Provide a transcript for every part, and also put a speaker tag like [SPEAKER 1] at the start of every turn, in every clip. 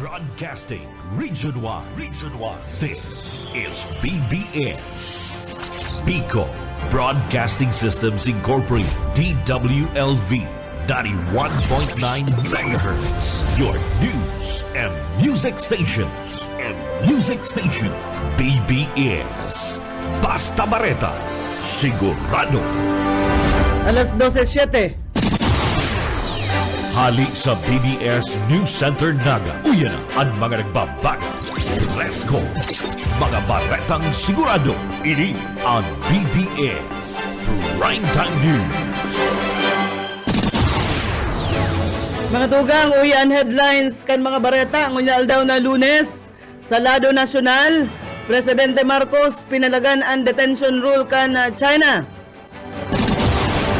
[SPEAKER 1] Broadcasting Region 1. This is BBS. Bicol Broadcasting Systems Incorporated. DWLV 91.9 MHz. Your news and music stations. BBS. Basta Bareta. Sigurado.
[SPEAKER 2] Alas 12:07.
[SPEAKER 1] Hali sa BBS News Center Naga. Uyan na ang mga nagbabaga. Presko. Mga baretang sigurado. Ini ang BBS Primetime News.
[SPEAKER 2] Mga tugang, uyan headlines kan mga bareta. Ngunyan daw na Lunes, sa Lado Nasyonal, Presidente Marcos pinalagan ang detention rule kan China.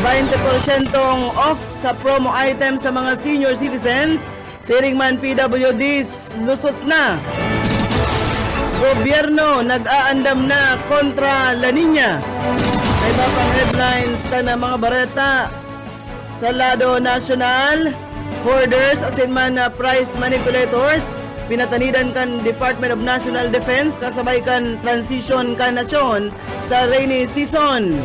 [SPEAKER 2] 20% off sa promo item sa mga senior citizens. Siring man PWDs, lusot na. Gobyerno nag-aandam na kontra La Niña. Sa iba pang headlines ka na mga bareta, sa Lado Nasyonal, hoarders asin man na price manipulators, pinatanidan kan Department of National Defense kasabay kan transition kan nasyon sa rainy season.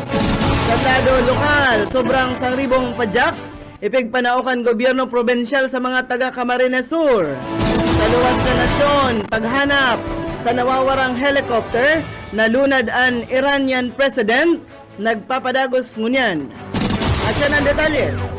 [SPEAKER 2] Sa lado lokal, sobrang 1,000 pajak, ipigpanaukan gobyerno probensyal sa mga taga Camarines Sur. Sa luwas na nasyon, paghanap sa nawawarang helicopter, nalunad ang Iranian President, nagpapadagos ngunyan. At yan ang detalles.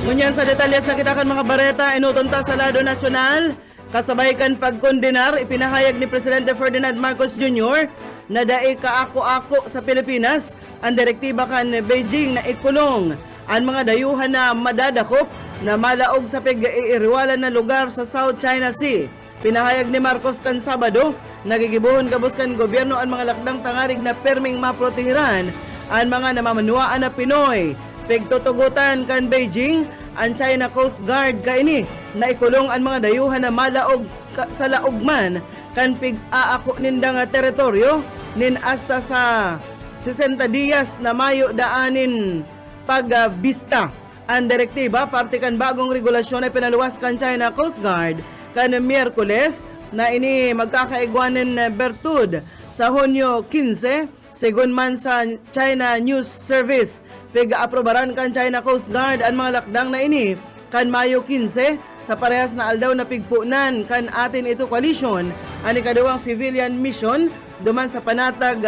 [SPEAKER 2] Ngunyan sa detalles na kita kan mga bareta, inutunta sa Lado Nasyonal, kasabay kan pagkondenar, ipinahayag ni Presidente Ferdinand Marcos Jr. na daig kaako-ako sa Pilipinas ang direktiba kan Beijing na ikulong ang mga dayuhan na madadakop na malaog sa pag-iiriwalan na lugar sa South China Sea. Pinahayag ni Marcos kan Sabado, nagigibuhon kabus kan gobyerno ang mga lakdang tangarig na perming maprotehiran ang mga namamanuaan na Pinoy. Pagtutugutan kan Beijing, ang China Coast Guard kaini na ikulong ang mga dayuhan na malaog sa laugman kan pig-aako nindang teritoryo nin hasta sa 60 diyas na mayo daanin pagbista. Ang direktiba parte kan bagong regulasyon ay pinaluwas kan China Coast Guard kan Miyerkules na ini magkakaigwanin bertud sa Hunyo 15 segun man sa China News Service. Pig-aprobaran kan China Coast Guard ang mga lakdang na ini kan Mayo 15 sa parehas na aldaw na pigpunan kan atin ito coalition ang ikaduwang civilian mission duman sa panatag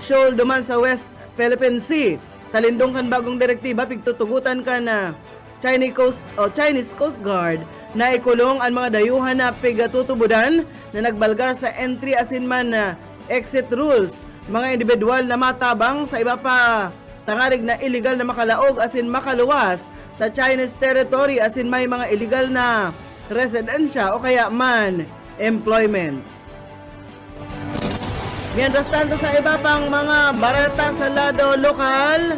[SPEAKER 2] shoal duman sa West Philippine Sea. Sa lindong kan bagong direktiba pigtutugutan kan Chinese Coast Guard na ikulong ang mga dayuhan na pigatutubudan na nagbalgar sa entry asin man exit rules, mga individual na matabang sa iba pa tangarig na illegal na makalaog asin makaluwas sa Chinese territory asin may mga illegal na residensya o kaya man employment. Mientras tanto sa iba pang mga barata sa lado lokal,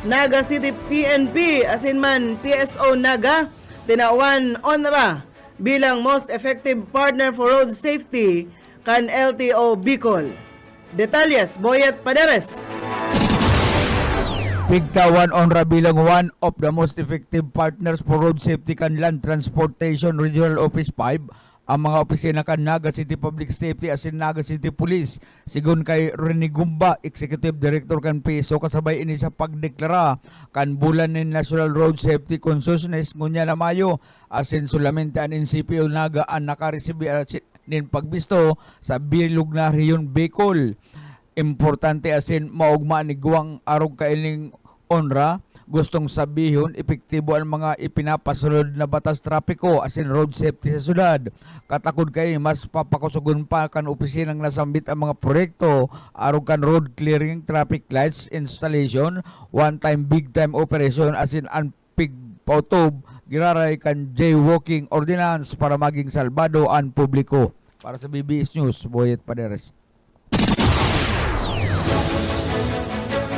[SPEAKER 2] Naga City PNP asin man PSO Naga tinawan ONRA bilang most effective partner for road safety kan LTO Bicol. Detalles, Boyet Paderes.
[SPEAKER 3] Pigtawan ONRA bilang one of the most effective partners for road safety kan Land Transportation Regional Office 5 ang mga opisina kan Naga City Public Safety asin Naga City Police. Sigun kay Rene Gumba, Executive Director kan PSO, kasabay ini sa pagdeklara kan bulan ni National Road Safety Consciousness ngunya na Mayo asin sulamente an NCPO Naga ang nakaresibi nin pagbisto sa bilog na Riyon Bicol. Importante asin maugma ni guwang arog kailing ONRA, gustong sabihon epektibo ang mga ipinapasunod na batas trapiko asin road safety sa syudad. Katakod kay mas papakusugon pa kan opisinang nasambit ang mga proyekto arog kan road clearing, traffic lights installation, one time big time operation asin an pigpautob giraray kan jaywalking ordinance para maging salbado ang publiko. Para sa BBS News, Boyet Paderes.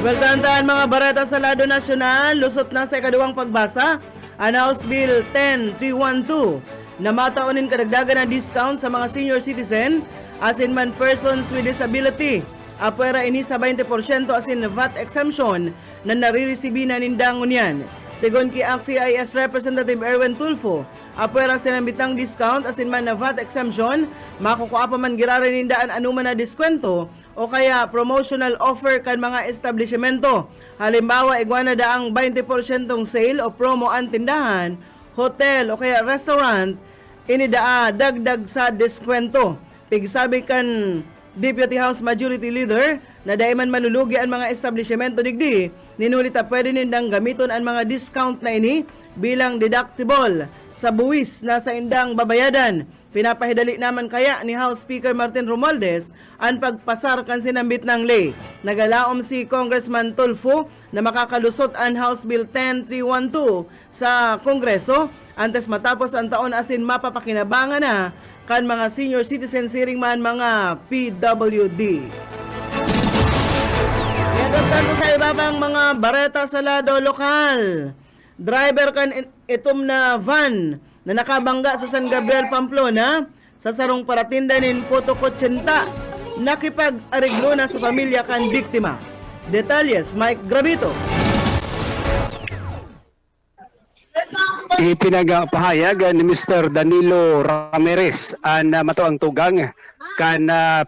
[SPEAKER 2] Well, tandaan mga barata sa Lado Nasyonal, lusot na sa ikaduwang pagbasa ang House Bill 10312 na mataunin kadagdagan na discount sa mga senior citizen asin man persons with disability. Apwera ini sa 20% asin VAT exemption na nariresibi na nindang unyan. Sigon ki CIS Representative Erwin Tulfo, apwera sinambitang discount asin man na VAT exemption, makukuha pa man girara nindaan anuman na diskwento o kaya promotional offer kan mga establishmento. Halimbawa, igwana daang 20% sale o promo ang tindahan, hotel o kaya restaurant, inidaa dagdag sa diskwento. Pigsabi kan Deputy House Majority Leader na daiman manulugi ang mga establishmento digdi, ninulita pwede nindang gamiton ang mga discount na ini bilang deductible sa buwis na sa indang babayadan. Pinapahidali naman kaya ni House Speaker Martin Romualdez ang pagpasar kan sinambit ng ley. Nagalaom si Congressman Tulfo na makakalusot ang House Bill 10312 sa Kongreso antes matapos ang taon asin mapapakinabangan na kan mga senior citizen siring man mga PWD. Yatas tanto sa iba pang mga bareta sa lado lokal. Driver kan itom na van na nakabangga sa San Gabriel, Pamplona sa sarong paratindanin Potocotchenta, nakipag-ariglo na sa pamilya kan biktima. Detalles, Mike Gravito.
[SPEAKER 4] Ipinagpahayag ni Mr. Danilo Ramirez na matuang tugang kan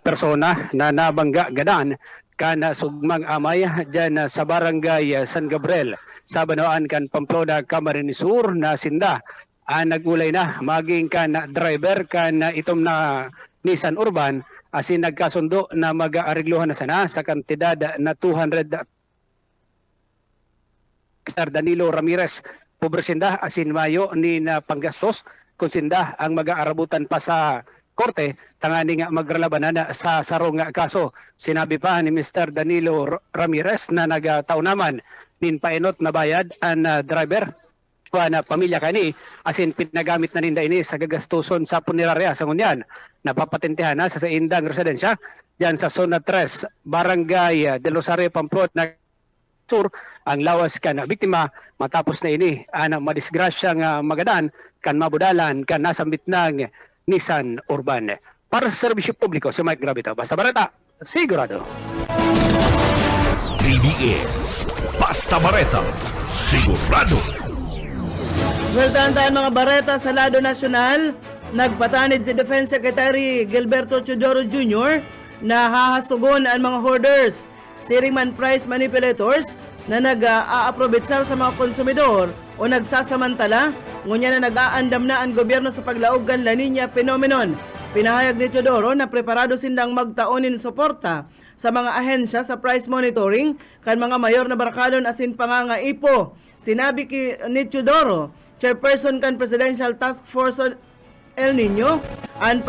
[SPEAKER 4] persona na nabangga gadan kan sugmang amay dyan sa barangay San Gabriel sa Banoan kan Pamplona, Camarines Sur na sinda nagulay na maging kan driver kan itom na Nissan Urban asin nagkasundo na mag-aarigluhan na sana sa kantidad na 200. Mr. Danilo Ramirez pobresinda asin mayo ni na panggastos kung sinda ang mag-aarabutan pa sa korte tangani nga magralabanan sa sarong kaso. Sinabi pa ni Mr. Danilo Ramirez na nagataw naman nin painot na bayad ang driver na pamilya kani asin pinagamit na ninda ini sa gagastuson sa punerarya sa ngunyan. Napapatentehan na sa indang residensya diyan sa Zona 3 Barangay de Rosario, Pamplona Sur ang lawas kan biktima matapos na ini ang madisgrasyang magadan kan mabudalan kan nasambit ng Nissan Urban. Para sa serbisyo publiko, si Mike Gravito. Basta Bareta, sigurado.
[SPEAKER 1] PBS Basta Bareta, sigurado.
[SPEAKER 2] Well, tandaan mga bareta sa lado nasyonal, nagpatanid si Defense Secretary Gilberto Teodoro Jr. na hahasugon ang mga hoarders, siring man price manipulators na nag-aaprobitsar sa mga konsumidor o nagsasamantala, ngunya na nag-aandam na ang gobyerno sa paglaog kan La Niña phenomenon. Pinahayag ni Teodoro na preparado sindang magtaonin suporta sa mga ahensya sa price monitoring kan mga mayor na barkadon asin pangangaipo. Sinabi ni Teodoro, chairperson kan Presidential Task Force on El Nino, ang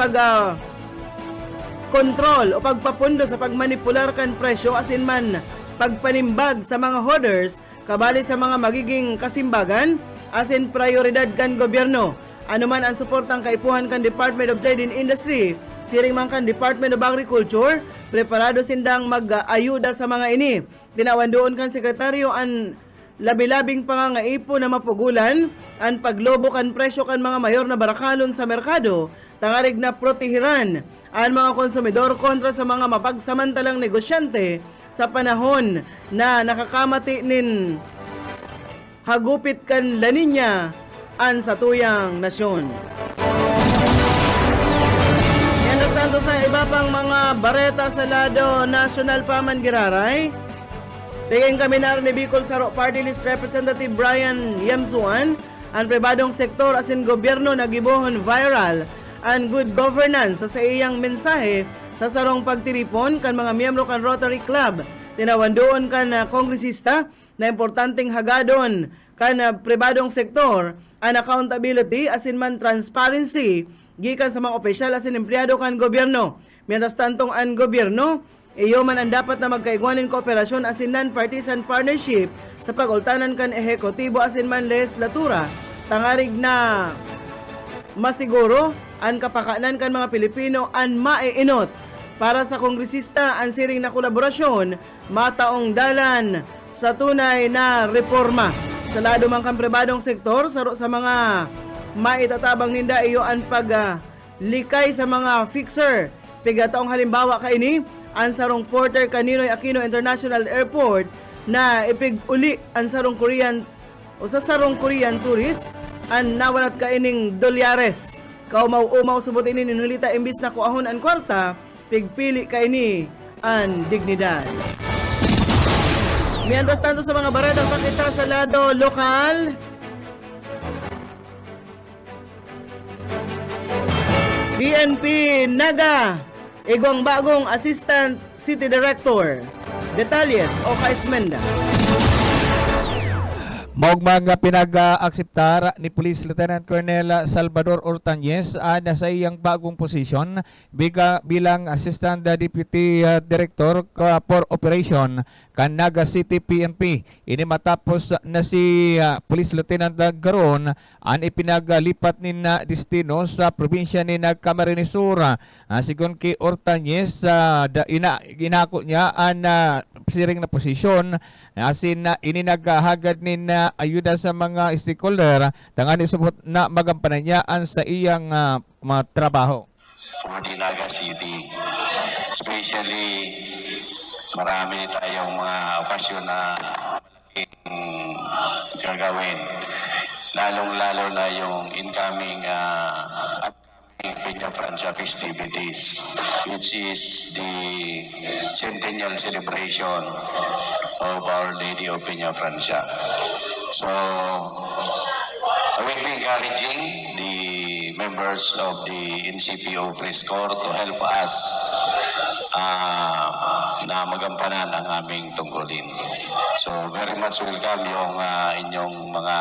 [SPEAKER 2] kontrol o pagpapundo sa pagmanipular kan presyo asin man pagpanimbag sa mga hoarders kabali sa mga magiging kasimbagan asin prioridad kan gobyerno. Anuman ang suportang kaipuhan kan Department of Trade and Industry, siring man kan Department of Agriculture, preparado sindang mag-ayuda sa mga ini. Tinawan doon kan sekretaryo ang labi-labing pangangaipo na mapugulan ang paglobo kan presyo kan mga mayor na barakalon sa merkado, tangarig na protehiran ang mga konsumidor kontra sa mga mapagsamantalang negosyante sa panahon na nakakamati nin hagupit kan La Niña an sa tuyang nasyon. Yan tanto sa iba pang mga bareta sa lado nasyonal pa man giraray. Tingin kami na ni Bicol Saro Party List Representative Brian Yamsuan, ang pribadong sektor asin gobyerno nagibohon viral ang good governance sa iyang mensahe sa sarong pagtiripon kan mga miyembro kan Rotary Club. Tinawan doon kan kongresista na importanteng hagadon kan pribadong sektor ang accountability asin man transparency gikan sa mga opisyal asin empleyado kan gobyerno. Mientras tantong ang gobyerno iyo man ang dapat na magkaigwanin kooperasyon asin non-partisan partnership sa pag-ultanan kan ehekutibo asin man legislatura, tangarig na masiguro ang kapakanan kan mga Pilipino ang maiinot para sa kongresista ang siring na kolaborasyon mataong dalan sa tunay na reforma. Sa lado man kan pribadong sektor, saro sa mga maitatabang ninda iyo ang paglikay sa mga fixer. Pigataong halimbawa kaini, ang sarong Porter Kaninoy Aquino International Airport na ipig-uli ang sarong Korean usa sarong Korean tourist an nawalat ka ining dolyares. Kaumaw-umaw subot ini ninulita imbis na kuahon ang kwarta, pigpili ka ini ang dignidad. Mientras tanto sa mga baretang pakita sa lado lokal, PNP Naga, igwang bagong Assistant City Director. Detalles o Kaismenda.
[SPEAKER 5] Maog mga pinag-akseptar ni Police Lieutenant Colonel Salvador Ortañez na sa iyang bagong posisyon bilang Assistant Deputy Director for Operation kan Naga City PNP. Ini matapos na si Police Lieutenant Garon ang ipinaglipat ni destino sa probinsya ni Camarines Sur. Sigon kay Ortañez, inako niya ang siring na posisyon asin ini naghahagad ni ayuda sa mga stakeholder tangani subot na magampanan niya ang sa iyang trabaho.
[SPEAKER 6] For the Naga City, especially marami tayong mga okasyon na malaking gagawin, lalong-lalo na yung incoming Peña Francia festivities, which is the centennial celebration of Our Lady of Peña Francia. So, I will be encouraging the members of the NCPO Press Corps to help us na magampanan ang aming tungkulin. So, very much welcome yung inyong mga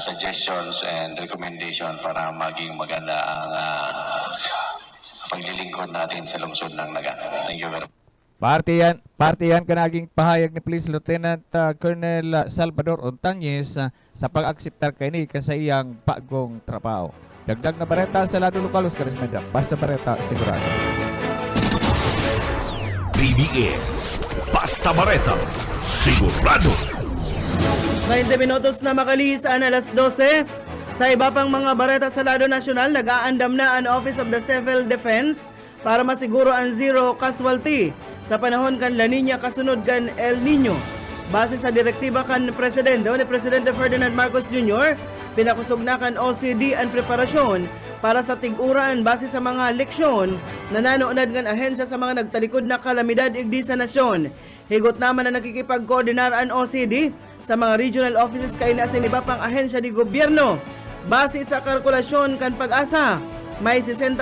[SPEAKER 6] suggestions and recommendation para maging maganda ang paglilingkod natin sa lungsod ng Naga. Thank you very much.
[SPEAKER 5] Parte yan kanaging pahayag ni Police Lieutenant Colonel Salvador Ortañez sa pag-akseptar kini sa iyang bagong trabaho. Dagdag na bareta sa lado lokal, Oscar Esmenda. Basta bareta, sigurado.
[SPEAKER 1] BBS Basta Bareta, sigurado.
[SPEAKER 2] 20 minutos na makaliis ang alas 12. Sa iba pang mga bareta sa lado nasyonal, nag-aandam na ang Office of the Civil Defense para masiguro ang zero casualty sa panahon kan La Nina kasunod kan El Nino. Base sa direktiba kan Presidente ni Presidente Ferdinand Marcos Jr., pinakusog na kan OCD ang preparasyon para sa tig-uran base sa mga leksyon na nanoonad ng ahensya sa mga nagtalikod na kalamidad igdi sa nasyon. Higot naman na nakikipag-koordinar ang OCD sa mga regional offices kay nasin iba pang ahensya di gobyerno. Base sa kalkulasyon kan Pag-asa, may 60%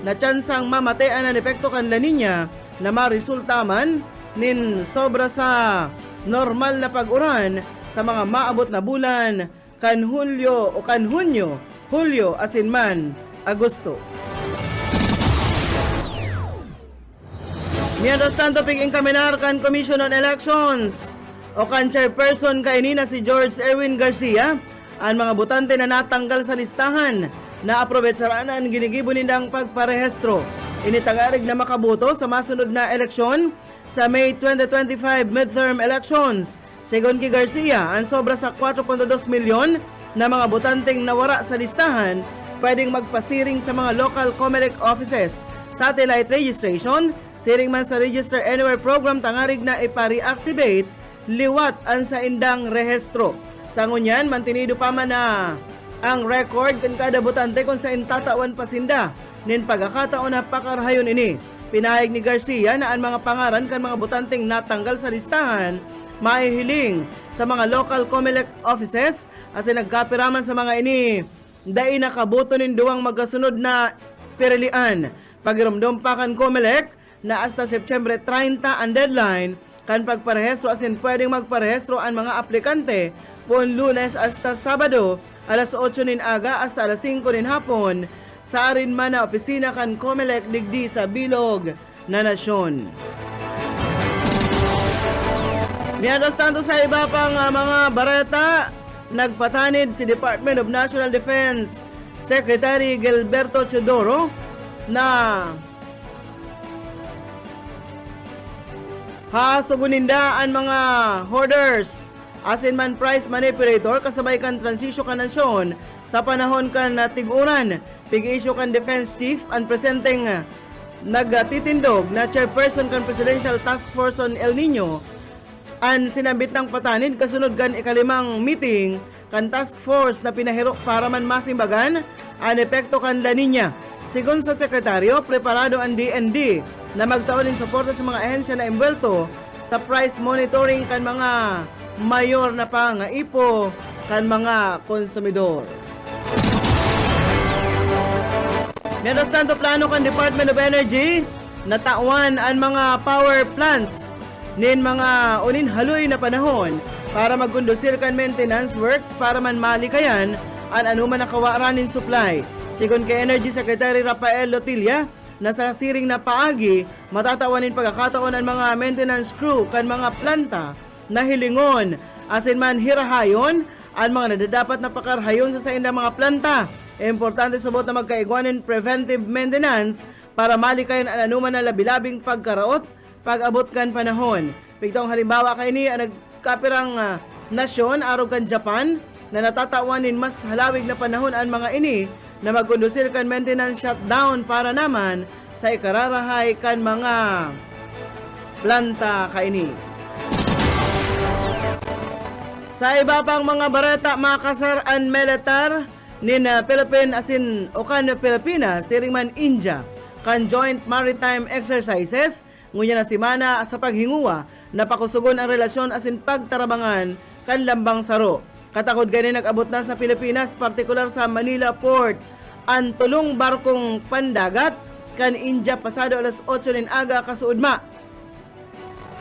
[SPEAKER 2] na tsansang mamatean ang epekto kan La Nina na maresulta man nin sobra sa normal na pag-uran sa mga maabot na bulan kan Hulyo asin man Agosto. Mientras tanto, pig-inkaminar kan Commission on Elections o kan chairperson kainina si George Erwin Garcia ang mga botante na natanggal sa listahan na aprobet saraanan ginigibo nindang pagparehestro. Initagarig na makaboto sa masunod na eleksyon sa May 2025 midterm elections. Segon kay Garcia, ang sobra sa 4.2 milyon na mga botanteng nawara sa listahan pwedeng magpasiring sa mga local COMELEC offices. Satellite registration, siring man sa Register Anywhere program tangarig na ipa-reactivate liwat ang sa indang rehestro. Sa ngunyan, mantinido pa man na ang record kan kada botante kung sa intatawan pasinda nin pagkakataon na pakarhayon ini. Pinahayag ni Garcia na ang mga pangaran kan mga botanteng natanggal sa listahan maihiling sa mga local COMELEC offices as nagkapiraman sa mga ini dai nakaboto nin duwang magasunod na pirilian. Pagirumdom pa kan COMELEC na hasta September 30 ang deadline kan pagparehestro asin pwedeng magparehestro ang mga aplikante pon Lunes hasta Sabado alas 8 nin aga hasta alas 5 nin hapon sa arin man na opisina kan COMELEC digdi sa bilog na nasyon. Mientras tanto sa iba pang mga bareta, nagpatanid si Department of National Defense Secretary Gilberto Chodoro na hasuguninda ang mga hoarders asin man price manipulator kasabay kan transisyo kan nasyon sa panahon kan tiguran. Pig-issue kan Defense Chief ang presenteng nagtitindog na chairperson kan Presidential Task Force on El Nino an sinambit ng patanin kasunod kan ikalimang meeting kan task force na pinahiro para man masimbagan ang epekto kan La Nina. Sigon sa sekretaryo, preparado ang DND na magtaon ng suporta sa mga ahensya na imbwelto sa price monitoring kan mga mayor na pangaipo kan mga konsumidor. Mientras tanto, plano kan Department of Energy na tawan ang mga power plants nin mga unin haloy na panahon para magkondusir kan maintenance works para man malikayan ang anuman nakawaranin supply. Sigon kay Energy Secretary Rafael Lotilla, na sa siring na paagi matatawanin pagkakataon ang mga maintenance crew kan mga planta na hilingon asin man hirahayon ang mga nadadapat na pakarhayon sa saindang mga planta. Importante subot na magkaigwanin preventive maintenance para malikayan ang anuman na labilabing pagkaraot pag-abot kan panahon. Pigtong halimbawa kay ni ang nagkapirang nasyon arog kan Japan na natatawanin mas halawig na panahon ang mga ini na magkondusir kan maintenance shutdown para naman sa ikararahay kan mga planta kaini. Sa iba pang mga barata, makasar ang militar nin Philippine asin okan Pilipinas siring man India kan joint maritime exercises ngunya na simana sa paghinguwa na pakusugon ang relasyon asin pagtarabangan kan lambang saro. Katakod gani nag-abot na sa Pilipinas, partikular sa Manila Port, ang tulong barkong pandagat kan India pasado alas 8 nin aga kasuudma.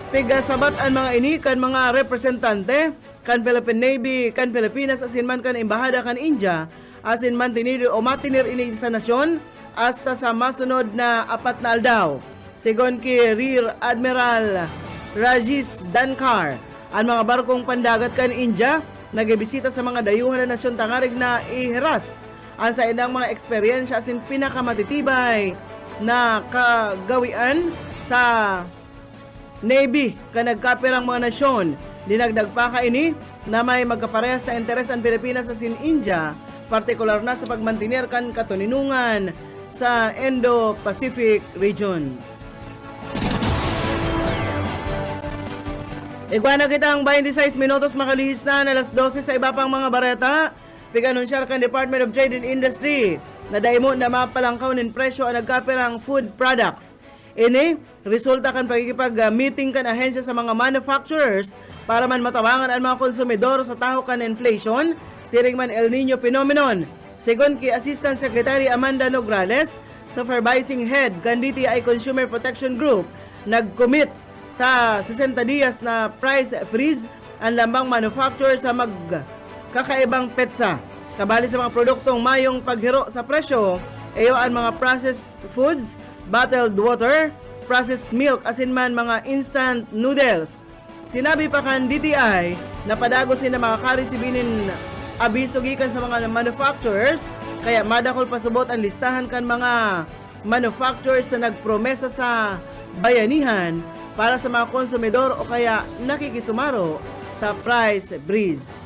[SPEAKER 2] Pigasabat ang mga ini kan mga representante kan Philippine Navy kan Pilipinas asin man kan embahada kan India asin man tinido o matinir ini sa nasyon hasta sa masunod na 4 na aldaw. Sigon kay Rear Admiral Rajesh Dankar, ang mga barkong pandagat kan India nagibisita sa mga dayuhan na nasyon tangarig na ihiras ang sa inang mga eksperyensya asin pinakamatitibay na kagawian sa Navy kan nagkapirang mga nasyon. Dinagdag pa ka ini na may magkaparehas na interes ang Pilipinas asin India, partikular na sa pagmantinir kan katuninungan sa Indo-Pacific region. Iguana kitang 26 minutos makalihis na alas 12 sa iba pang mga bareta. Piganunsyar kan Department of Trade and Industry na daimo na mapalangkaw nin presyo ang nagkapirang food products. Ini, resulta kan pagkikipag-meeting kan ahensya sa mga manufacturers para man matawangan ang mga konsumidor sa taho kan inflation, siring man El Nino phenomenon. Sigon kay Assistant Secretary Amanda Nograles, Supervising Head kan DTI Consumer Protection Group, nag-commit sa 60 dias na price freeze ang lambang manufacturer sa magkakaibang petsa. Kabali sa mga produktong mayong paghiro sa presyo, iyo ang mga processed foods, bottled water, processed milk, asin man mga instant noodles. Sinabi pa kan DTI na padago sila makakaresibinin abiso gikan sa mga manufacturers, kaya madakol pasubot ang listahan kan mga manufacturers na nagpromesa sa bayanihan para sa mga konsumidor o kaya nakikisumaro sa price breeze.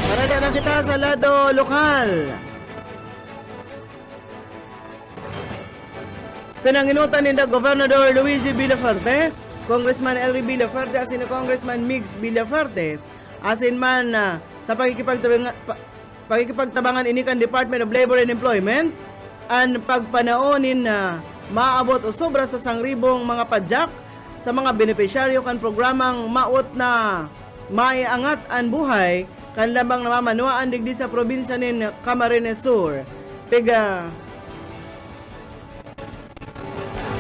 [SPEAKER 2] Para na kita sa lado lokal. Pinanginutan ni Gobernador Luigi Villaferte, Congressman Elry Villaferte, asin ni Congressman Migs Villaferte, asin man sa pagkikipagtabangan ini kan Department of Labor and Employment, ang pagpanaonin na maabot o sobra sa 1,000 mga padyak sa mga benepisyaryo kan programang maot na maiangat ang buhay kan lambang namamanuaan digdi sa probinsya nin Camarines Sur. Piga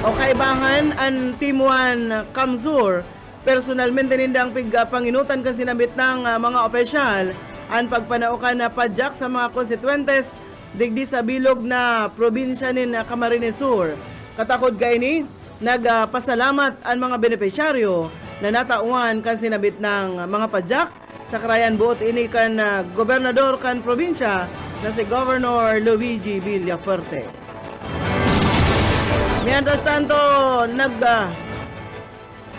[SPEAKER 2] o kaibahan ang Timuan Kamsur, personalmente nindang panginutan kan sinabit ng mga opisyal ang pagpanaukan na padyak sa mga konstituentes digdi sa bilog na probinsya nin Camarines Sur. Katakod kay ni nagpasalamat ang mga benepisyaryo na natauan kan sinabit ng mga padyak sa karayan buot ini kan gobernador kan probinsya na si Governor Luigi Villaferte. Mientras tanto,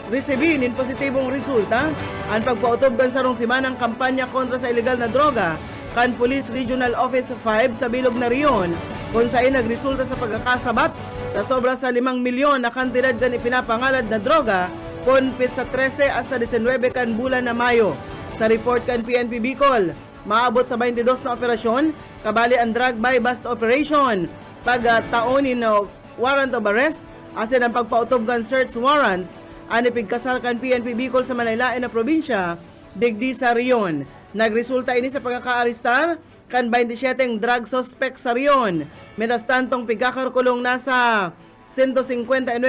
[SPEAKER 2] resibinin positibong resulta ang pagpautob kan sarong simanang kampanya kontra sa ilegal na droga kan Police Regional Office 5 sa Bilog na Riyon, kung saan nagresulta sa pagkakasabat sa sobra sa 5 milyon na kantidad kan ipinapangalad na droga Punpit sa 13 hasta 19 kan bulan na Mayo. Sa report kan PNP Bicol, maabot sa 22 na operasyon, kabali ang drug buy bust operation, pagtaonin na warrant of arrest, asin ang pagpautob kan search warrants, anipig kasal kan PNP Bicol sa Manaylain na probinsya, digdi sa Rion. Nagresulta ini sa pagkakaaristar kan 27 drug suspect sa Rion. Mientras tantong pigkakarkulong nasa 159.9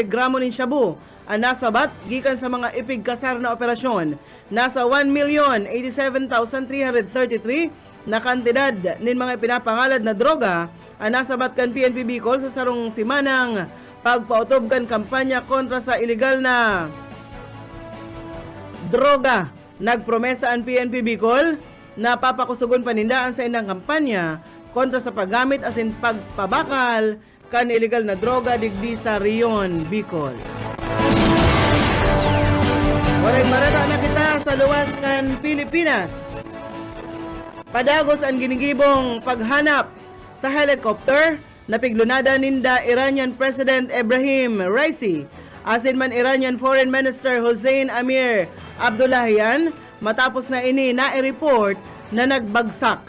[SPEAKER 2] gramo ng shabu ang nasabat gikan sa mga ipigkasar na operasyon. Nasa 1,087,333 na kantidad nin mga pinapangalad na droga ang nasabat kan PNP Bicol sa sarong simanang pagpautob kan kampanya kontra sa ilegal na droga. Nagpromesa ang PNP Bicol na papakusugon panindaan sa inang kampanya kontra sa paggamit asin pagpabakal kan ilegal na droga digdi sa Rion, Bicol. Walang marata na kita sa luwas kan Pilipinas. Padagos ang ginigibong paghanap sa helicopter na piglunada ninda Iranian President Ebrahim Raisi asin man Iranian Foreign Minister Hossein Amir Abdullahian matapos na ini na-report na nagbagsak.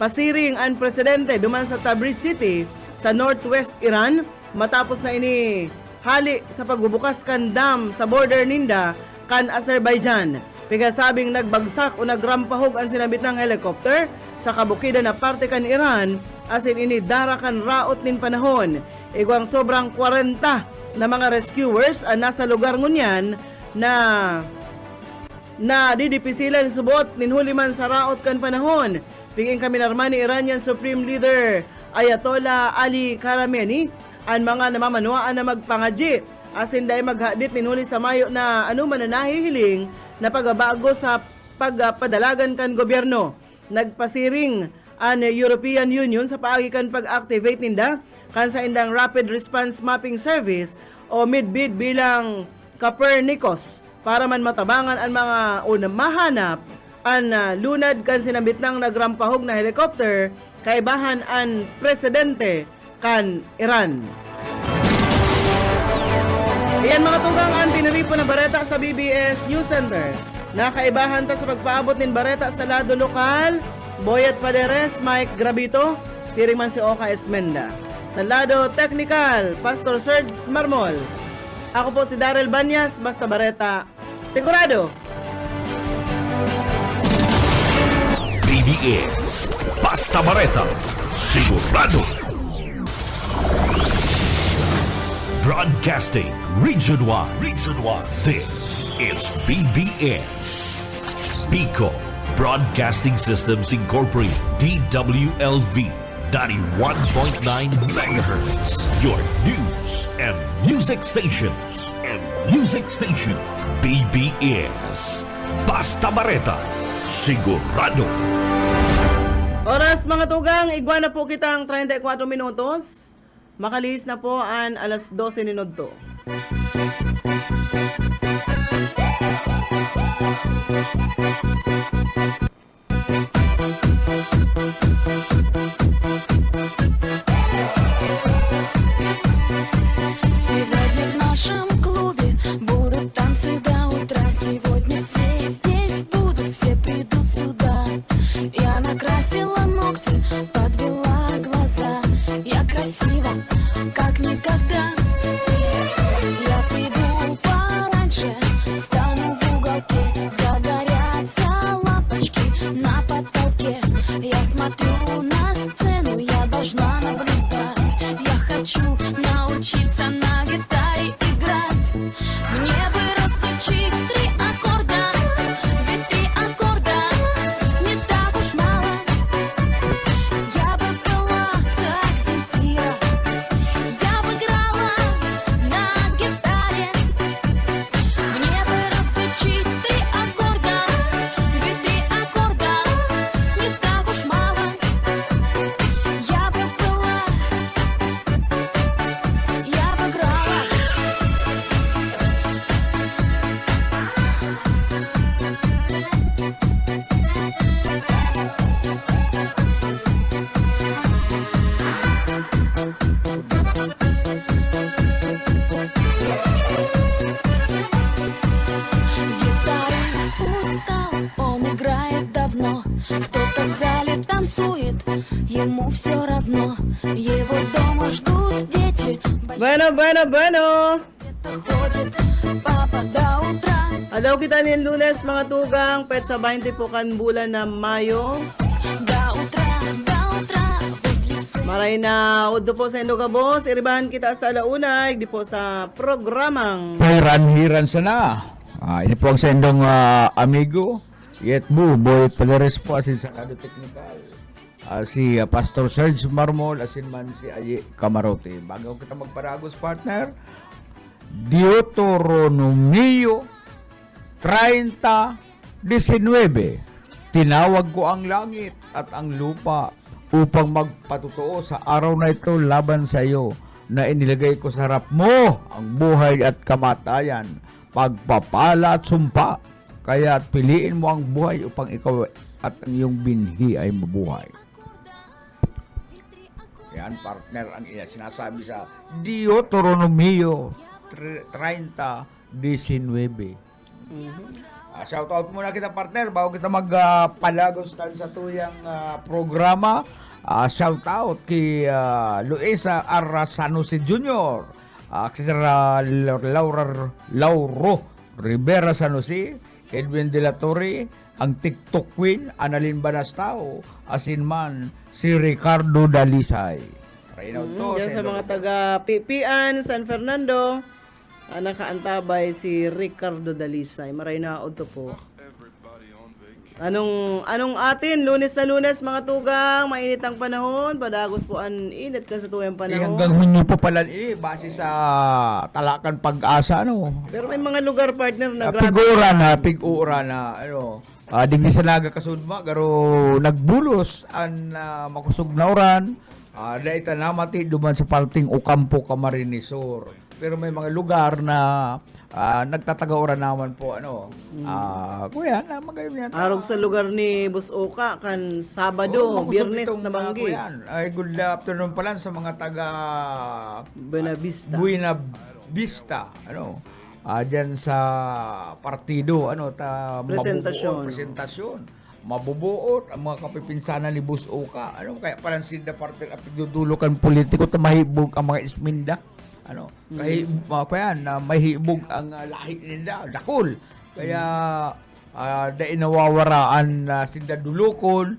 [SPEAKER 2] Pasiring ang presidente duman sa Tabriz City sa northwest Iran matapos na ini hali sa pagbubukas kan dam sa border ninda kan Azerbaijan. Pigasabing nagbagsak o nagrampahog ang sinabit ng helicopter sa kabukidan na parte kan Iran asin ini dara kan raot nin panahon. Igwang sobrang 40 na mga rescuers ang nasa lugar ngunyan na didipisilan subot ninhuli man sa raot kan panahon. Piging kami narman ni Iranian Supreme Leader Ayatollah Ali Khamenei ang mga namamanuaan na magpangaji asin dahil maghadit ninhuli sa Mayo na anuman na nahihiling na pagbabago sa pagpadalagan kan gobyerno. Nagpasiring ang European Union sa paagikan pag-activate ninda kan sa indang Rapid Response Mapping Service o MIDBID bilang Copernicus para man matabangan ang mga mahanap ang lunad kan sinambit ng nagrampahog na helicopter kaibahan ang presidente kan Iran. Iyan mga tugang ang tiniripo na bareta sa BBS News Center. Nakaibahan ta sa pagpaabot nin bareta sa lado lokal, Boyet Paderes, Mike Grabito, siring man si Oka Esmenda. Sa lado technical, Pastor Serge Marmol. Ako po si Daryl Banyas, basta bareta, sigurado.
[SPEAKER 1] BBS Basta Bareta, sigurado. Broadcasting Region 1. This is BBS. Bicol Broadcasting Systems Incorporated. DWLV 91.9 MHz. Your news and music stations. BBS Basta Bareta, sigurado.
[SPEAKER 2] Oras mga tugang, igwa na po kitang 34 minutos. Makalis na po ang alas 12 minuto.
[SPEAKER 7] Сегодня в нашем клубе будут танцы до утра. Сегодня все здесь будут, все придут сюда. Я накрасила ногти, подвела глаза. Я красива, как никогда. Я приду пораньше, стану в уголке. Загорятся лампочки, одно. Кто-то в зале танцует, ему все равно. Его дома ждут дети,
[SPEAKER 2] Bueno, bueno, bueno.
[SPEAKER 7] где-то ходит папа до утра.
[SPEAKER 2] Adaw kita ni Lunes mga tugang, pet sa 20 po kan bulan na Mayo.
[SPEAKER 7] До утра, возле
[SPEAKER 2] Maray na udto po sa Indogabos, iribahan kita sa alaunay, di po sa programang
[SPEAKER 3] Hiran sana. Ini po ang sendong amigo. Yet mo, boy Palares po asin sa Kado Technical. Si Pastor Serge Marmol, asin man si Aye Camarote. Bago kita magparagos partner, Deuteronomio 30:19. Tinawag ko ang langit at ang lupa upang magpatutuo sa araw na ito laban sa iyo na inilagay ko sa harap mo ang buhay at kamatayan, pagpapala at sumpa. Kaya piliin mo ang buhay upang ikaw at ang iyong binhi ay mabuhay. Yan partner ang sinasabi sa Deuteronomio 30:19. Shout out muna kita partner bago kita magpalagos sa tuyang programa. Shout out kay Luisa R. Sanusi Jr., Sir Lauro Rivera Sanusi, Edwin De La Torre, ang TikTok Queen Annalyn Banastao, asin man si Ricardo Dalisay.
[SPEAKER 2] Diyan sa mga taga Pipian, San Fernando, nakaantabay si Ricardo Dalisay. Maray na udto po. Anong atin? Lunes na Lunes mga tugang, mainit ang panahon, padagos po ang init ka sa tuyang panahon.
[SPEAKER 3] Hanggang Hunyo pa pala base sa Talakan Pag-asa
[SPEAKER 2] Pero may mga lugar partner na
[SPEAKER 3] Pig-ura na digdi sa Naga Kasudma garo nagbulos an makusog na oran. Daita namati duman sa parting Ocampo, Camarines Sur. Pero may mga lugar na nagtatagaoran naman po kuya na magayon yan.
[SPEAKER 2] Arog sa lugar ni Busoka kan Sabado, Biyernes na banggi.
[SPEAKER 3] Ay good afternoon pala sa mga taga
[SPEAKER 2] Buena Vista.
[SPEAKER 3] Buena Vista, diyan sa partido, presentasyon. Mabubuot ang mga kapipinsanan ni Bus Oka. Kaya parang sila parte at pagdudulukan politiko ta mahibog ang mga isminda. Kaya mahibog ang lahi nila, dakol. Kaya dahil nawawaraan sila dulukon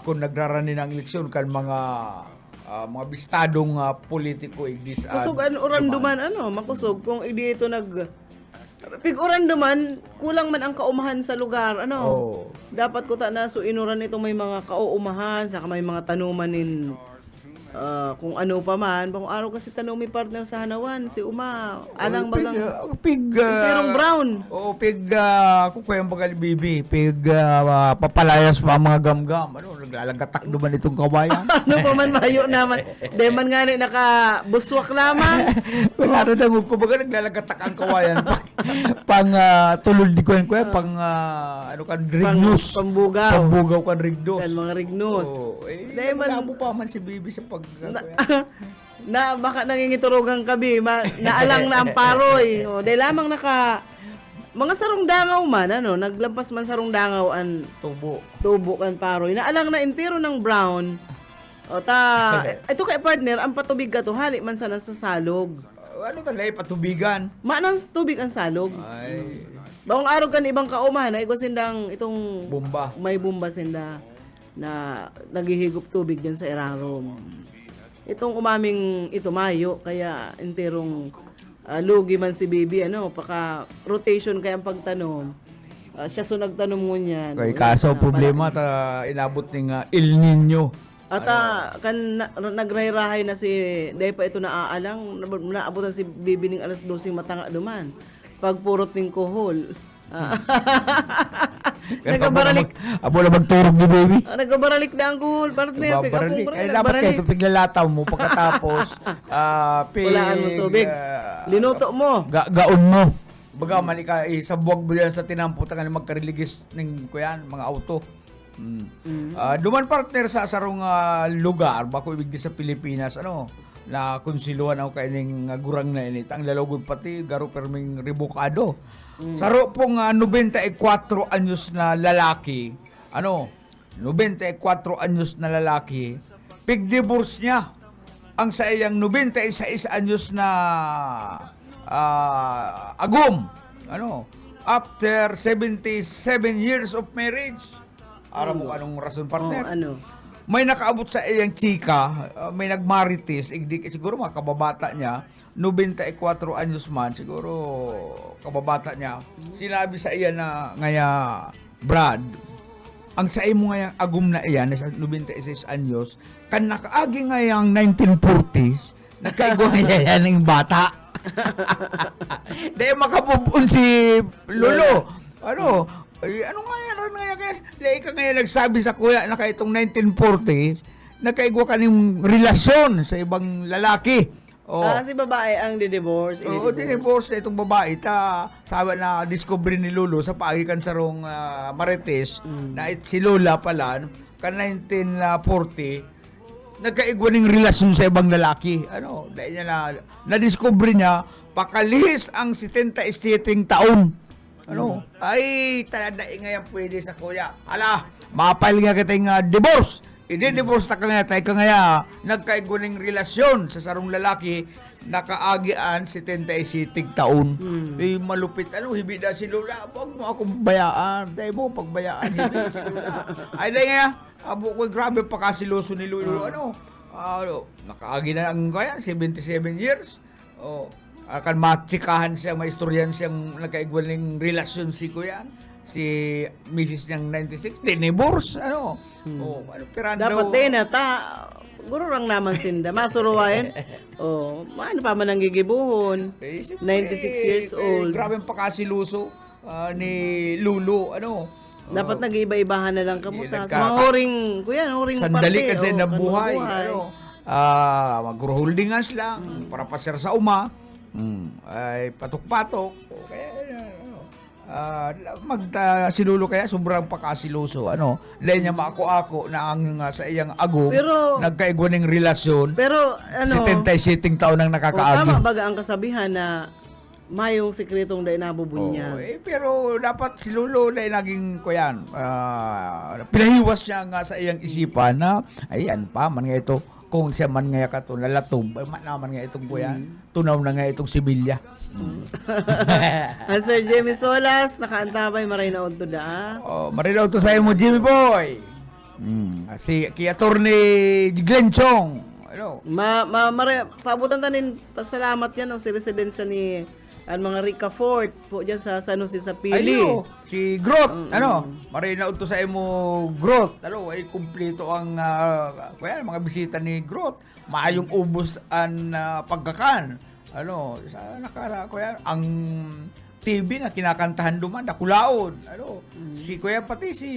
[SPEAKER 3] kung nagrarani ng eleksyon kan mga bistadong politiko igdis.
[SPEAKER 2] Kusog oran duman makusog kung idi ito Pig-oran duman, kulang man ang kaumahan sa lugar. Dapat ko na inuran ito may mga kauumahan, saka may mga tanumanin kung ano pa man. Kung araw kasi tanong may partner sa Hanawan, si Uma, anang bagang Pirong Brown.
[SPEAKER 3] Kung kaya bagal bibi, papalayas pa ang mga gamgam. Naglalagatak duman itong kawayan.
[SPEAKER 2] Ano pa man mayo naman. Deman nga ni nakabuswak lamang.
[SPEAKER 3] Wala na nang kumbaga naglalagatak ang kawayan. Pang tulod di ko yan pang rignos. Pambugaw kan rignos.
[SPEAKER 2] Kan mga rignos.
[SPEAKER 3] Nagamo pa man si bibi sa
[SPEAKER 2] baka nangingiturugang kabi, naalang na ang paroy. Dahil lamang mga sarong dangaw man, naglampas man sarong dangaw ang tubo kan paroy. Naalang na entero ng brown. Ito kay partner, ang patubig ka to, hali man sana sa salog.
[SPEAKER 3] Patubigan?
[SPEAKER 2] Maanang tubig ang salog.
[SPEAKER 3] Ay.
[SPEAKER 2] Bawang araw kan ibang kaumahan, na sindang itong
[SPEAKER 3] Bomba.
[SPEAKER 2] May bomba sinda na naghihigop tubig dyan sa Erarom. Itong umaming ito Mayo, kaya enterong lugi man si Bibi, paka rotation kaya ang pagtanom. Siya so nagtanom mo niyan.
[SPEAKER 3] Kaya kaso problema inabot ng El Nino.
[SPEAKER 2] At nagrayrahay na si dahil pa ito naaalang, naabutan si Bibi ng alas 12 matanga duman. Pagpurot ng kohol. Nagbaralik.
[SPEAKER 3] Abo na magturog ni baby.
[SPEAKER 2] Nagbaralik na ang kohol. Partner,
[SPEAKER 3] Ay dapat kayo piglalataw mo pagkatapos
[SPEAKER 2] walaan mo tubig. Linuto mo.
[SPEAKER 3] Gaon mo. Baga man sa buwag mo yan sa tinamputan ka magkariligis ng mga auto. Duman partner sa sarong lugar bako ibig sa Pilipinas na konsiluhan ako kaining gurang na init ang lalugod pati garo perming ribukado. Saro pong 94 anyos na lalaki 94 anyos na lalaki, pig-divorce niya ang sa iyang 96 anyos na agum. After 77 years of marriage. Aram mo anong rason, partner?
[SPEAKER 2] ano?
[SPEAKER 3] May nakaabot sa iyang chika, may nagmarites, siguro mga kababata niya, 94 anyos man, siguro kababata niya. Sinabi sa iya na ngaya, Brad, ang sa imo ngayang agum na iyan, sa 96 anyos, kan nakaagi ngayang 1940s, nagkaigwa ngaya yan ng bata. Dahil makapupun si Lolo. Ano nga yan? Dahil ka ngayon nagsabi sa kuya na kaitong 1940s, nagkaigwa ka ng relasyon sa ibang lalaki.
[SPEAKER 2] Si babae ang di-divorce.
[SPEAKER 3] Oo, divorce na itong babae. Sabi na discovery ni Lolo sa pagikan sa rong Marites na si Lola pala, ka 1940, nagkaigwa ng relasyon sa ibang lalaki. Dahil niya na-discover niya, pakalihis ang 77 taon. Ay, taladaing ngayon pwede sa kuya. Mapal nga kitang divorce. I-divorce na ka nga, tayo ka nga, nagkaigwa ng relasyon sa sarong lalaki, nakaagian 77 taon. Malupit. Hibida si Lola, huwag mo akong bayaan. Dahil mo, pagbayaan, hibida si Lola. Ay, dahil nga, abo ko, grabe pa kasiloso ni Lolo. Nakaagi na ang kaya, 77 years. Akan matsikahan siya, maistoryan siyang nagkaigwal ng relasyon si kuya. Si Mrs. niyang 96, divorce. Pirando.
[SPEAKER 2] Dapat din guro lang naman sinda. Masuruwain. Ano pa man ang gigibuhon? 96 years old.
[SPEAKER 3] Grabe pa kasiloso ni Lolo.
[SPEAKER 2] Dapat nag-iiba-ibahan na lang kamuta. Sa mga huring
[SPEAKER 3] sandali
[SPEAKER 2] parte.
[SPEAKER 3] kasi nabuhay. Mag-holdingas lang para pasir sa uma. Ay patok-patok. Kaya si Lolo kaya sobrang pakasiloso. Dahil niya maako-ako na ang sa iyang agong nagkaigwa ng relasyon.
[SPEAKER 2] Pero
[SPEAKER 3] 77 taon ang nakakaagi.
[SPEAKER 2] tama baga ang kasabihan na mayong sikretong dahil nabubunya.
[SPEAKER 3] Pero dapat si Lolo dahil naging kuyan, pinahiwas niya nga sa iyang isipan na ayan pa man nga ito, kung siya man nga kato nalatob, naman nga itong kuyan, tunaw na nga itong sibilya.
[SPEAKER 2] Sir Jimmy Solas, nakaantabay maray na unto da.
[SPEAKER 3] Marilaw to sa imo, Jimmy Boy. Si Attorney Glenn Chong.
[SPEAKER 2] Paabutan tanin pasalamat yan si residensya ni ang mga Rica Fort po dyan sa San Jose sa Pili.
[SPEAKER 3] Si Grot, marina to sa imo Grot. Ay kumpleto ang mga bisita ni Grot. Maayong ubos ang pagkakan. Ang TV na kinakantahan duman, nakulaon. Si Kuya pati, si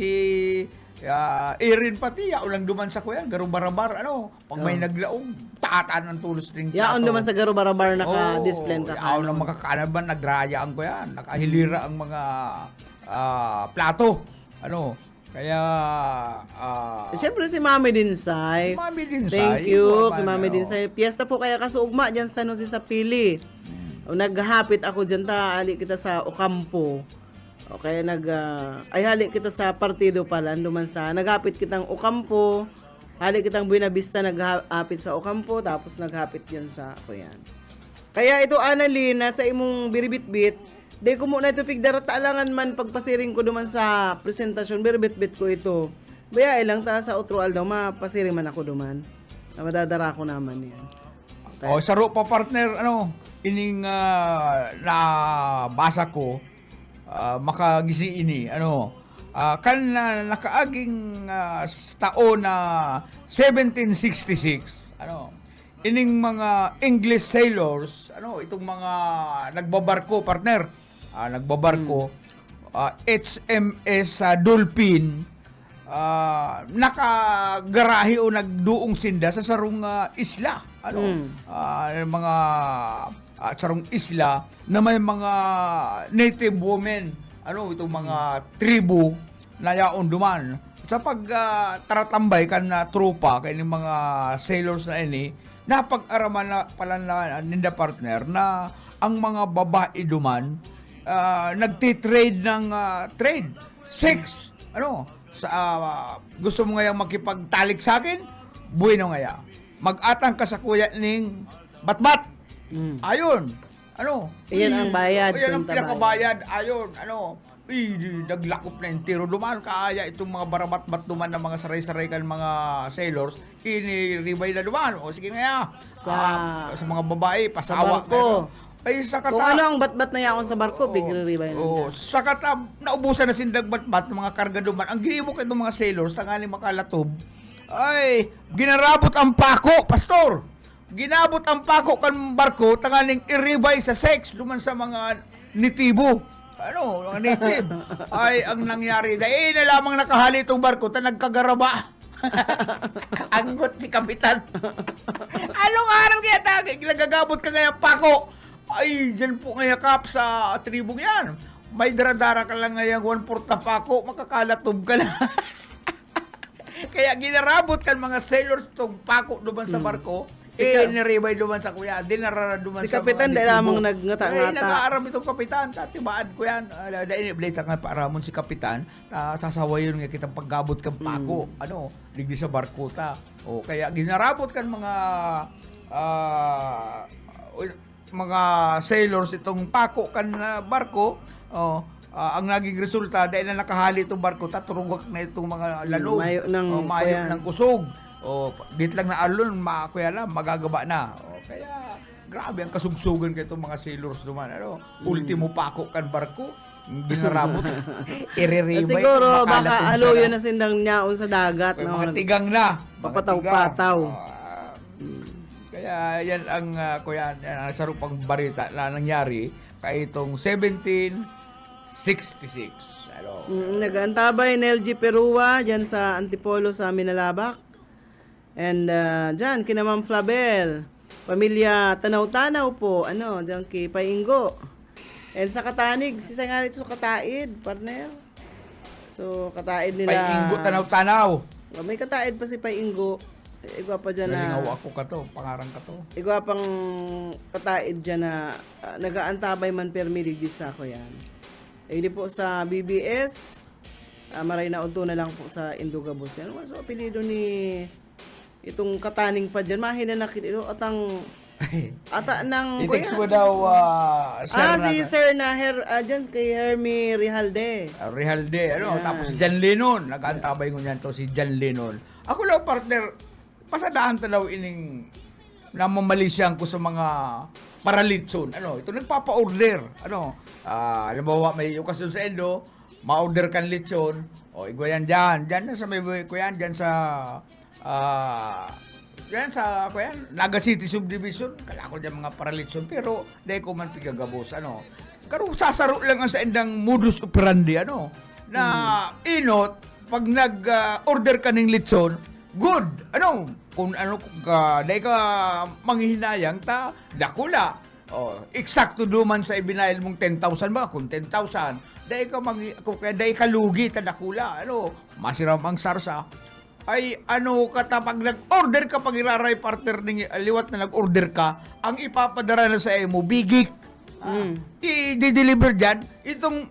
[SPEAKER 3] Erin pati, yaon lang duman sa Kuya, garubarabar, pag may naglaong, tataan ng tulos ring plato.
[SPEAKER 2] Yaon duman sa garubarabar naka-display ka.
[SPEAKER 3] Yaon lang makakanaban, nagraya ang Kuya, nakahilira ang mga plato. Kaya
[SPEAKER 2] siyempre si Mami Dinsay. Thank you kay Mami Dinsay. Piyesta po kaya kasuugma dyan sa Jose sa Pili. Naghahapit ako dyan ali kita sa Ocampo. Okay, hali kita sa partido pala duman sa naghapit kitang Ocampo. Hali kitang Buenavista naghapit sa Ocampo tapos naghapit dyan sa kuyan. Kaya ito Annalyn sa imong biribit-bit. Di ko muna ito pigdarat alangan man pagpasiring ko duman sa presentasyon, birbit-bit ko ito. Baya ilang ta sa outro daw, mapasiring man ako duman. Madadara ko naman yan.
[SPEAKER 3] Okay. Sa pa partner, ining nabasa ko, makagisi ini, kan nakaaging taon na 1766, ining mga English sailors, itong mga nagbabarko, partner, nagbabarko, HMS Dolphin, nakagarahe o nagduong sinda sa sarong isla. Mga sarong isla na may mga native women, itong mga tribu na yaon duman. Sa pagtaratambay kan na tropa kay mga sailors na ini, napag-araman na pala na ninda partner na ang mga babae duman nagtitrade ng trade sex gusto mo ngayang makipagtalik sa akin, bueno ngaya. Mag-atang ka sa kuya ning batbat. Ayon. Ano?
[SPEAKER 2] Iyan ang bayad,
[SPEAKER 3] Iyan ang
[SPEAKER 2] punta
[SPEAKER 3] pinakabayad. Ayon. Ano? Naglakop na yung tiro. Dumaan kaya itong mga barabat-bat duman ng mga saray-saray kan mga sailors. Iniribay na dumaan. O sige ngaya. Sa mga babae, pasawa.
[SPEAKER 2] barko.
[SPEAKER 3] Ay, sa kata.
[SPEAKER 2] Kung ano ang batbat na yakon sa barko, bigre-ribay na.
[SPEAKER 3] Oo, sa kata, naubusan na sindag batbat ng mga karga duman. Ang ginibok itong mga sailors, tangali makalatob, ay, ginarabot ang pako, pastor. Ginabot ang pako kan barko, tangaling iribay sa sex duman sa mga nitibo. Ano, mga native. Ay, ang nangyari, dahil na lamang nakahali itong barko, nagkagaraba. Anggot si kapitan. Anong araw kaya tayo? Nagagabot ka ngayon, pako. Ay, dyan po ngayakap sa tribong yan. May daradara ka lang ngayon, 1/4 pako, makakalatob ka na. Kaya ginarabot kan mga sailors itong pako duman sa barko, niribay duman sa kuya, dinarara duman
[SPEAKER 2] Si
[SPEAKER 3] sa
[SPEAKER 2] kapitan,
[SPEAKER 3] mga
[SPEAKER 2] di
[SPEAKER 3] nitibo.
[SPEAKER 2] lamang nagngata-ngata.
[SPEAKER 3] Ay, nag-aaram itong kapitan, tatibaan ko yan. Dahil blita nga paramon si kapitan, sasawayon nga kitang paggabot kang pako, ligdi sa barko ta. O, kaya ginarabot kan mga sailors itong pako kan barko, ang naging resulta dahil na nakahali itong barko, taturugak na itong mga lalo,
[SPEAKER 2] mayo ng kuyan.
[SPEAKER 3] ng kusog. Dit lang na alon, kuya lang, magagaba na. Kaya, grabe ang kasugsugan kay itong mga sailors duman. Ultimo pako kan barko, ginarabot, iriribay.
[SPEAKER 2] Siguro,
[SPEAKER 3] makalat
[SPEAKER 2] baka
[SPEAKER 3] yung
[SPEAKER 2] alo
[SPEAKER 3] sara.
[SPEAKER 2] yun na sindang niyaon sa dagat.
[SPEAKER 3] Kaya
[SPEAKER 2] no?
[SPEAKER 3] mga tigang na. Mga
[SPEAKER 2] Papataw-pataw.
[SPEAKER 3] tigang. Kaya yan ang kuya, yan ang sarupang barita na nangyari kay itong 1766.
[SPEAKER 2] Nag-antabay ng LG Perua dyan sa Antipolo sa Minalabak. And dyan, kina Ma'am Flabel. Pamilya Tanaw-Tanaw po. Dyan kay Paingo. And sa Katanig, si Sangarit sa Kataid, partner. So, Kataid nila.
[SPEAKER 3] Paingo, tanaw-tanaw.
[SPEAKER 2] May Kataid pa si Paingo. Igwa pa dyan na.
[SPEAKER 3] Nalingaw ako ka to, pangarang ka to.
[SPEAKER 2] Igwa pang Kataid dyan na nag-aantabay man permilig di sa ako yan. Hindi po sa BBS, maray na unto na lang po sa Indugabos yan. So, apelido ni itong Kataning pa dyan. Mahina nakita ito atang ata ng
[SPEAKER 3] I-text mo daw, sir
[SPEAKER 2] si Sir na dyan kay Hermie Rijalde.
[SPEAKER 3] Rijalde, tapos si John Lennon. Nag-antabay ko niyan to, si John Lennon. Ako lang, partner, pasadahan talaw ining namamalisyan ko sa mga paralitson. Ito nagpapa-order. Halimbawa, may okasyon sa Endo, ma-order kan litson. Igwayan dyan. Dyan na sa may ko yan. Dyan sa Naga City Subdivision. Kala ko dyan mga paralitson. Pero, dahil ko man pigagabos. Karo sasaro lang ang sa endang modus operandi. Na inot, pag nag-order ka ng litson, good. Kung dahil ka manghihinayang, dakula. Eksakto duman sa ibinayal mong 10,000 ba? Kung 10,000, dahil ka lugi, dakula. Masiram ang sarsa. Ay, pag nag-order ka, pag iraray partner ng liwat na nag-order ka, ang ipapadara na sa mo, bigik. I-deliver dyan, itong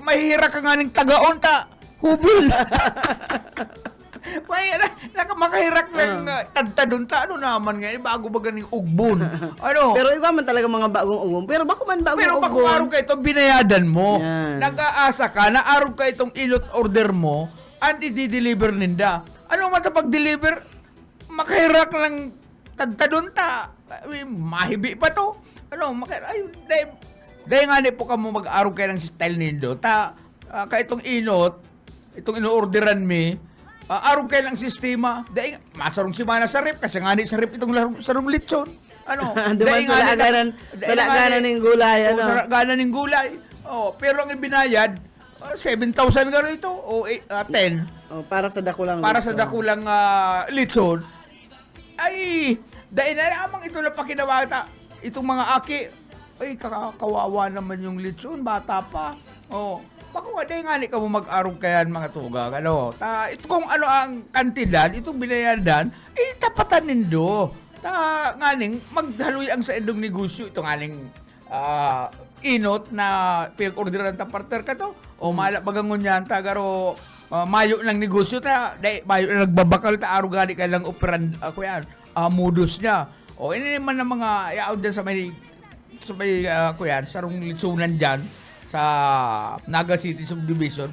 [SPEAKER 3] mahihira ka nga ng taga-onta. Hubil. Makahirak ng tadtadunta. Naman nga, bago ba ganing ugbon?
[SPEAKER 2] Pero igwa man talaga mga bagong ugbon. Pero bako man bagong
[SPEAKER 3] Pero
[SPEAKER 2] ugbon.
[SPEAKER 3] bako araw ka itong binayadan mo.
[SPEAKER 2] Yan.
[SPEAKER 3] Nag-aasa ka na araw ka itong ilot order mo and i-deliver ninda. Man pag-deliver, makahirak ng tadtadunta. Mahibi pa to. Dahil nga po ka mo mag-araw kayo ng style nindo. Ka itong inot, itong ino-orderan mi, araw kayo ng sistema. Dahil masarong si Mana sa rep, kasi nga sa rep itong sarong litson.
[SPEAKER 2] Duman sa laganan ng gulay.
[SPEAKER 3] Sa laganan ng gulay. Pero ang ibinayad, 7,000 ka ito, o 10.
[SPEAKER 2] Para sa dakulang
[SPEAKER 3] Dakulang litson. Ay, dahil na lamang ito na pakinawata. Itong mga aki, ay, kawawa naman yung litson, bata pa. Bako nga, dahil nga ka mo mag-arong kayan mga tugang. Ito kung ang kantidad, itong binayadan, tapatan nindo. Nganing, maghaluy ang sa endong negosyo. Ito nganing inot na pinag-orderan ta partner ka to. Malap bagangon yan, tagaro, mayo ng negosyo ta, dahil mayo na nagbabakal ta, araw gani ka lang operan, ako yan, modus niya. O, ini naman ng mga, yaon dyan sa may, ako yan, sarong litsunan dyan, sa Naga City Subdivision,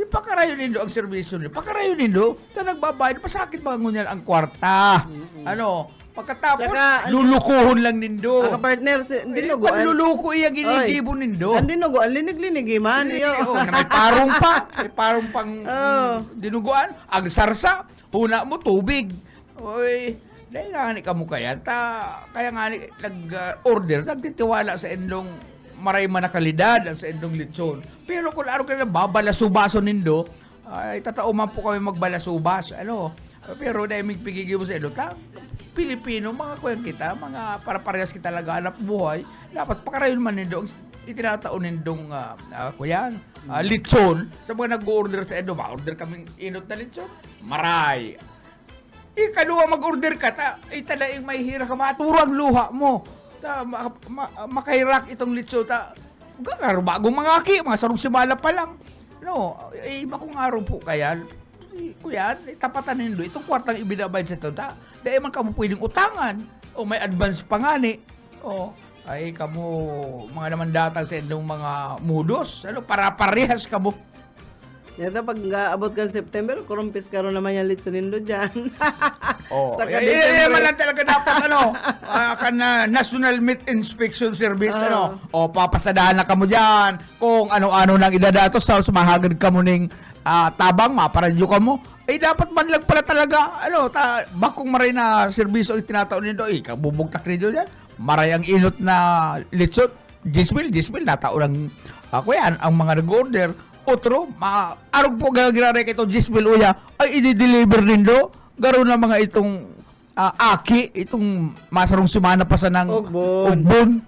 [SPEAKER 3] pakarayo nindo ang serbisyo niyo. Pakarayo nindo, ta nagbabayad, pasakit ba ngunyan ang kwarta. Ano, pagkatapos,
[SPEAKER 2] Tsaka,
[SPEAKER 3] lulukuhon lang nindo.
[SPEAKER 2] Ang partner, dinuguan.
[SPEAKER 3] Panluluko iya ginigibo nindo.
[SPEAKER 2] Ang dinuguan, linig-linig man.
[SPEAKER 3] Oh, na may parong pa. May parong pang
[SPEAKER 2] Oh.
[SPEAKER 3] dinuguan. Ang sarsa, huna mo tubig. Oy, dahil nga ni kamo kaya. Kaya nga ni nag-order, nagtitiwala sa endong maray man na kalidad ang sa endong lechon. Pero kung araw ka na babalasubaso nindo, ay tatao man po kami magbalasubas. Ano? Pero dahil may pigigil mo sa endo, Pilipino, mga kuya kita, mga para-parehas kita talaga hanap buhay, dapat pakarayon man nindo ang itinataon nindong kuya, lechon. Sa mga nag-order sa endo, ma-order kaming inot na lechon, maray. Ikaduwa mag-order ka, talagang may hira ka, maturo ang luha mo. Makairak itong litso bagong mga aki, mga sarong simala pa lang. No, iba kong araw po kaya, kuya, tapatan nindo itong kwartang ibinabayad sa ito. Dahil man kamo pwedeng utangan o may advance pa nga ni. O, ay kamo mga naman datang sa indong mga mudos. Ano, para parehas kamo.
[SPEAKER 2] Yato, pag abot ka September, kurumpis ka rin naman yung litsonindo dyan.
[SPEAKER 3] Oh,
[SPEAKER 2] Saka
[SPEAKER 3] man lang talaga dapat National Meat Inspection Service papasadahan na kamo diyan kung ano-ano nang idadatos sa sumahagad kamo ning tabang maparadyo kamo dapat man lang pala talaga bakong maray na serbisyo ang tinataon nindo kabubugtak nindo diyan maray ang inot na litsot Gismil natao lang ako yan ang mga nag-order otro arog po gagirare kay itong Gismil uya ay i-deliver nindo garo na mga itong aki, itong masarong sumana pa sa ng ugbon.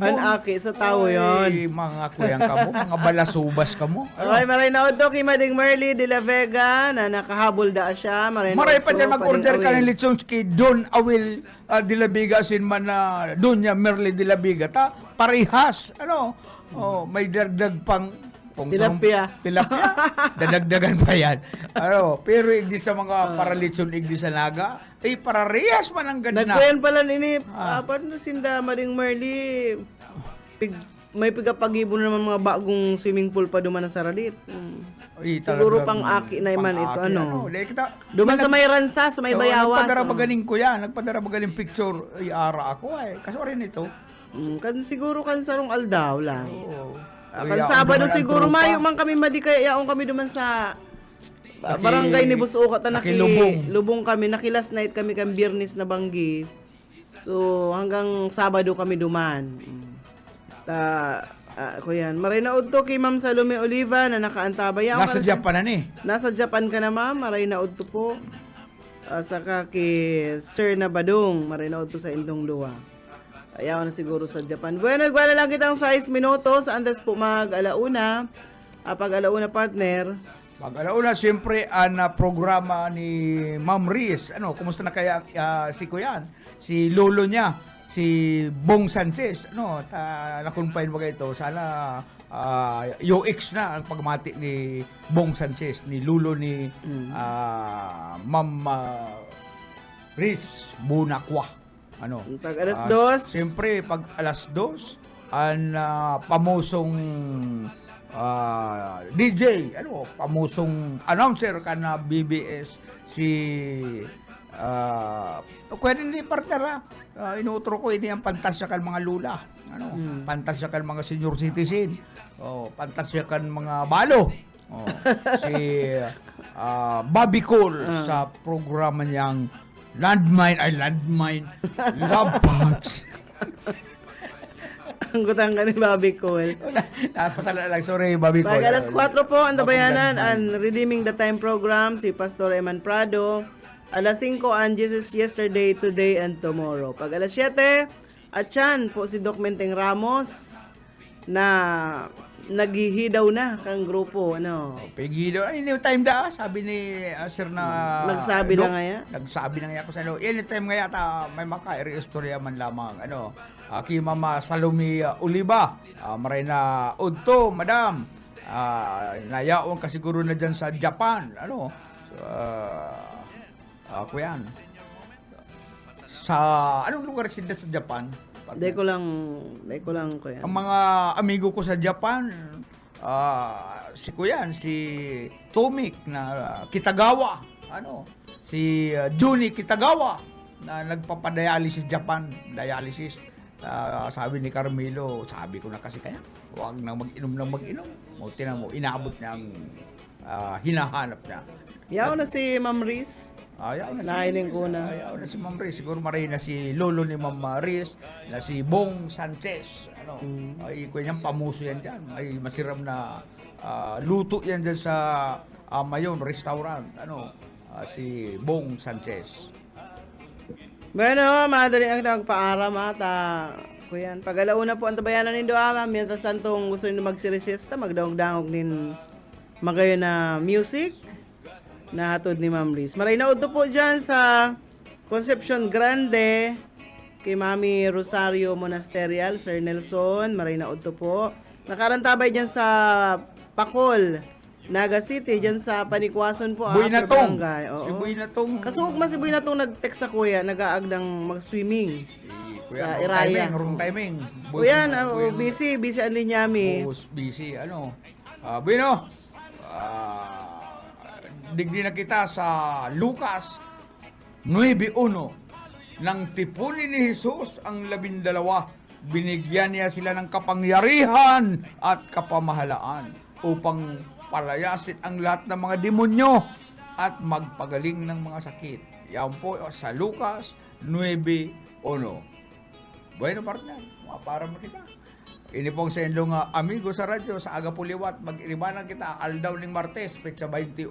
[SPEAKER 2] An aki sa tao yon.
[SPEAKER 3] Mga kuyang kamo, mga balasubas kamo.
[SPEAKER 2] Okay, maray na to kay Mading Merly de la Vega na nakahabol da siya. Maray
[SPEAKER 3] pa dyan mag-order ka ng lechon kay Don Awil de la Vega sin man na Doña Merly de la Vega. Parehas. May dagdag pang
[SPEAKER 2] tilapia.
[SPEAKER 3] Dadagdagan pa yan. Pero igdi sa mga paralitson, igdi sa naga, pararehas man ang ganda.
[SPEAKER 2] Nagkuyan pala nini, paano sinda Mading Merly, may pigapag-ibon naman mga bagong swimming pool pa duman sa Radit. Siguro pang aki na iman ito, duman sa may ransa, sa may bayawas.
[SPEAKER 3] Nagpadara magaling ko yan, nagpadara magaling picture, ara ako Kaso rin ito.
[SPEAKER 2] Siguro kan sarong aldaw lang. Kan
[SPEAKER 3] Kan
[SPEAKER 2] Sabado siguro mayo man kami madikayaon kami duman sa barangay ni Busukat na lubong kami, nakilas night kami kan Biyernes na Banggi. So hanggang Sabado kami duman. Ko yan. Maray na udto kay Ma'am Salome Oliva na nakaantabay.
[SPEAKER 3] Nasa Japan na ni.
[SPEAKER 2] Nasa Japan ka na ma'am, maray na udto po. Saka kay Sir na Badong, maray na udto sa Indong Luwa. Ayaw na siguro sa Japan. Bueno, igwala lang kitang 6 minutos. Antes po mag-alauna. Pag alauna partner.
[SPEAKER 3] Pag alauna, siyempre, ang programa ni Ma'am Riz. Kumusta na kaya si Kuyan? Si lolo niya, si Bong Sanchez. Na-confine ba ito? Sana UX na ang pagmati ni Bong Sanchez, ni lulo ni Ma'am Riz Bunakwa.
[SPEAKER 2] Pag alas 2.
[SPEAKER 3] Siyempre, pag alas 2, ang pamusong DJ, pamusong announcer ka na BBS, si pwede ni partner inutro ko, ini ang pantasyakal mga lula, pantasyakal mga senior citizen, pantasyakal mga balo, si Bobby Cole sa programa niyang Landmine, Love Bugs.
[SPEAKER 2] Ang gutang ka ni Bobby Cole.
[SPEAKER 3] Pasala lang, sorry, Bobby Cole.
[SPEAKER 2] Pag alas 4 po, ang tabayanan, ang Redeeming the Time program, si Pastor Eman Prado. Alas 5, ang Jesus Yesterday, Today, and Tomorrow. Pag alas 7, at yan po si Doc Menteng Ramos na naghihidaw na kang grupo.
[SPEAKER 3] Pigidaw. Any time da, sabi ni Sir na...
[SPEAKER 2] Nagsabi lang nga yan?
[SPEAKER 3] Nagsabi lang nga ko sa anytime nga yata, may maka-istorya man lamang. Aki Mama Salome Oliva, maray na udto, madam. Nayaon ka siguro na dyan sa Japan. Ano? Ako yan. Sa anong lugar sila sa Japan?
[SPEAKER 2] Hindi ko lang ko yan.
[SPEAKER 3] Ang mga amigo ko sa Japan, si Kuyan, si Tomik na Kitagawa, si Juni Kitagawa na nagpapadialysis Japan, dialysis. Sabi ni Carmelo, sabi ko na kasi kaya, huwag na mag-inom. Tinan mo, inaabot niya ang hinahanap niya.
[SPEAKER 2] Yaw na si Ma'am Riz.
[SPEAKER 3] Ayaw na
[SPEAKER 2] Nahiling ko na.
[SPEAKER 3] Ayaw na si Ma'am Riz. Siguro maray na si lolo ni Ma'am Riz, na si Bong Sanchez. Ay, kuya niyang pamuso yan dyan. Ay, masiram na luto yan dyan sa Mayon Restaurant. Si Bong Sanchez.
[SPEAKER 2] Bueno, madali ang tagpaaram kuyan. Pag alauna po ang tabayanan nindo mientras santong gusto niyo magsirisiesta, magdangog-dangog nin magayo na music na hatod ni Ma'am Riz. Maray na udto po dyan sa Concepcion Grande kay Mami Rosario Monasterial, Sir Nelson. Maray na udto po. Nakarantabay dyan sa Pacol, Naga City, dyan sa Panikwason po.
[SPEAKER 3] Buinatong.
[SPEAKER 2] Barangay. Oo.
[SPEAKER 3] Si Buinatong.
[SPEAKER 2] Kasugog man si Buinatong nag-text sa kuya, nag-aagdang mag-swimming.
[SPEAKER 3] Kuya,
[SPEAKER 2] Sa Iraya.
[SPEAKER 3] wrong timing.
[SPEAKER 2] Kuya, busy ang linyami.
[SPEAKER 3] Busy, Bueno, digdi na kita sa Lucas 9:1. Nang tipunin ni Jesus ang 12, binigyan niya sila ng kapangyarihan at kapamahalaan upang palayasin ang lahat ng mga demonyo at magpagaling ng mga sakit. Yan po sa Lucas 9:1. Bueno, partner, para mo kita. Ini pong sa inyong amigo sa radyo sa Aga Puliwat. Mag-iribanan kita aldaw ng Martes, petsa 21.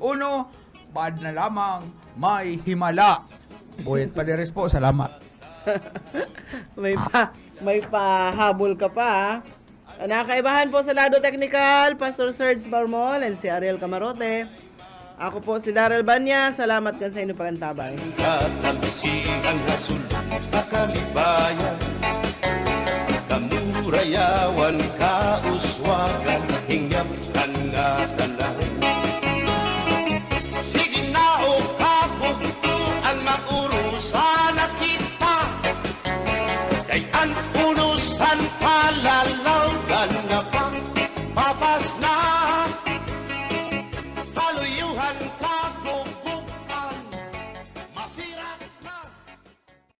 [SPEAKER 3] Bad na lamang, may himala. Buyet pa deres po, salamat.
[SPEAKER 2] may pahabol ka pa. Nakaibahan po sa Lado Technical, Pastor Serge Barmol and si Ariel Camarote. Ako po si Daryl Banya. Salamat kan sa inyong pagantabay.
[SPEAKER 8] Katalsikan hasul pakalibayan, kamurayawan kauswagan, hinggap kanatanan. Sige na o kabuktuan, maurusan na kita, kay ang urusan palalaw.